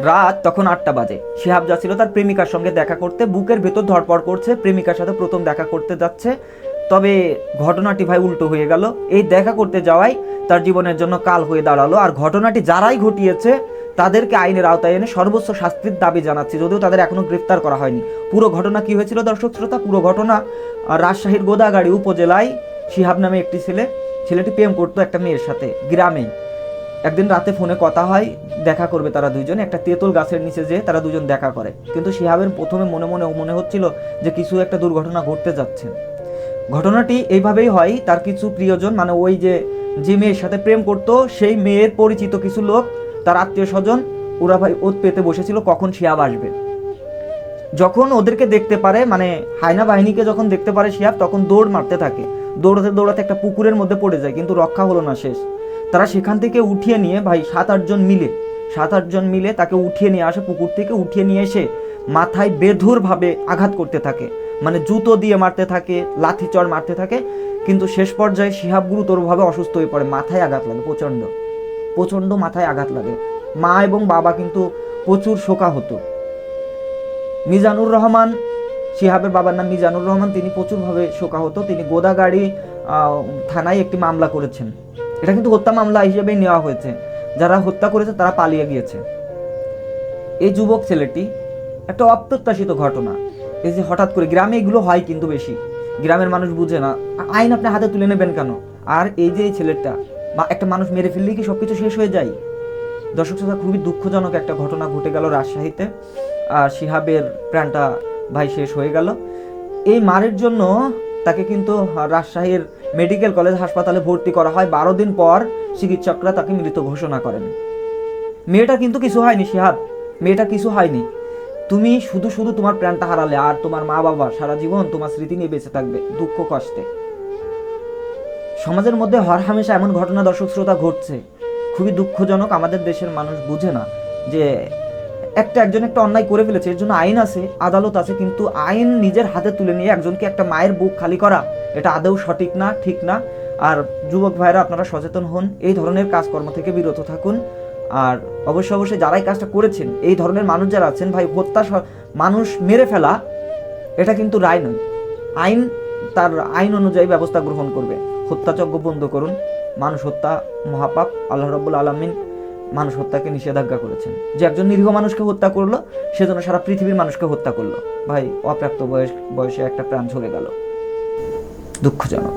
রাত তখন 8টা বাজে। শিহাব যাচ্ছিল তার প্রেমিকার সঙ্গে দেখা করতে, বুকের ভেতর ধড়পড় করছে, প্রেমিকার সাথে প্রথম দেখা করতে যাচ্ছে। তবে ঘটনাটি ভাই উল্টো হয়ে গেল। এই দেখা করতে যাওয়াই তার জীবনের জন্য কাল হয়ে দাঁড়ালো। আর ঘটনাটি যারাই ঘটিয়েছে তাদেরকে আইনের আওতায় এনে সর্বোচ্চ শাস্তির দাবি জানাচ্ছি, যদিও তাদের এখনো গ্রেফতার করা হয়নি। পুরো ঘটনা কি হয়েছিল দর্শক শ্রোতা? পুরো ঘটনা রাজশাহীর গোদাগাড়ি উপজেলায় শিহাব নামে একটি ছেলেটি প্রেম করতো একটা মেয়ের সাথে গ্রামে। একদিন রাতে ফোনে কথা হয়, দেখা করবে তারা দুইজন, একটা তেঁতুল গাছের নিচে যেয়ে তারা দুজন দেখা করে। কিন্তু শিহাবের প্রথমে মনে হচ্ছিল যে কিছু একটা দুর্ঘটনা ঘটতে যাচ্ছে। ঘটনাটি এইভাবেই হয়, তার কিছু প্রিয়জন মানে ওই যে মেয়ের সাথে প্রেম করতো সেই মেয়ের পরিচিত কিছু লোক, তার আত্মীয় স্বজন, ওরা ভাই ওত পেতে বসেছিল কখন শিহাব আসবে। যখন ওদেরকে দেখতে পারে, মানে হায়না বাহিনীকে যখন দেখতে পারে শিহাব, তখন দৌড় মারতে থাকে। দৌড়াতে দৌড়াতে একটা পুকুরের মধ্যে পড়ে যায়, কিন্তু রক্ষা হলো না, শেষ। তারা সেখান থেকে উঠিয়ে নিয়ে ভাই 7-8 জন মিলে তাকে উঠিয়ে নিয়ে আসে, পুকুর থেকে উঠিয়ে নিয়ে এসে মাথায় বেধুরভাবে আঘাত করতে থাকে, মানে জুতো দিয়ে মারতে থাকে, লাঠিচড় মারতে থাকে। কিন্তু শেষ পর্যায়ে শিহাব গুরুতরভাবে অসুস্থ হয়ে পড়ে, মাথায় আঘাত লাগে, প্রচণ্ড মাথায় আঘাত লাগে। মা এবং বাবা কিন্তু প্রচুর শোকাহত। মিজানুর রহমান, শিহাবের বাবার নাম মিজানুর রহমান, তিনি প্রচুরভাবে শোকাহত। তিনি গোদাগাড়ি থানায় একটি মামলা করেছেন। এটা কিন্তু হত্যা মামলা হিসেবেই নেওয়া হয়েছে। যারা হত্যা করেছে তারা পালিয়ে গিয়েছে। এই যুবক ছেলেটি, একটা অপ্রত্যাশিত ঘটনা, এই যে হঠাৎ করে গ্রামে এগুলো হয় কিন্তু বেশি, গ্রামের মানুষ বুঝে না, আইন আপনি হাতে তুলে নেবেন কেন? আর এই যে এই ছেলেটা বা একটা মানুষ মেরে ফেললেই কি সবকিছু শেষ হয়ে যায়? দর্শক শ্রোতা, খুবই দুঃখজনক একটা ঘটনা ঘটে গেল রাজশাহীতে। আর শিহাবের প্রাণটা ভাই শেষ হয়ে গেল। এই মারের জন্য তাকে কিন্তু রাজশাহীর মেডিকেল কলেজ হাসপাতালে ভর্তি করা হয়। 12 দিন পর চিকিৎসকরা তাকে মৃত ঘোষণা করেন। মেয়েটা কিন্তু কিছু হয়নি শিহাব, মেয়েটা কিছু হয়নি। তুমি শুধু তোমার প্রাণটা হারালে, আর তোমার মা বাবা সারা জীবন তোমার স্মৃতি নিয়ে বেঁচে থাকবে দুঃখ কষ্টে। সমাজের মধ্যে হরহামেশা এমন ঘটনা দর্শক শ্রোতা ঘটছে, খুবই দুঃখজনক। আমাদের দেশের মানুষ বুঝে না যে একজন একটা অন্যায় করে ফেলেছে, এর জন্য আইন আছে, আদালত আছে, কিন্তু আইন নিজের হাতে তুলে নিয়ে একজনকে, একটা মায়ের বুক খালি করা, এটা আদৌ সঠিক না, ঠিক না। আর যুবক ভাইরা, আপনারা সচেতন হন, এই ধরনের কাজকর্ম থেকে বিরত থাকুন। আর অবশ্যই যারাই কাজটা করেছেন, এই ধরনের মানুষ যারা আছেন ভাই, মানুষ মেরে ফেলা এটা কিন্তু রায় নয়। আইন তার আইন অনুযায়ী ব্যবস্থা গ্রহণ করবে। হত্যাযজ্ঞ বন্ধ করুন। মানুষ হত্যা মহাপাপ। আল্লাহ রাব্বুল আলামিন মানুষ হত্যাকে নিষেধাজ্ঞা করেছেন। যে একজন নিরীহ মানুষকে হত্যা করলো, সেজন্য সারা পৃথিবীর মানুষকে হত্যা করলো। ভাই, অপ্রাপ্ত বয়সে একটা প্রাণ চলে গেল, দুঃখজনক।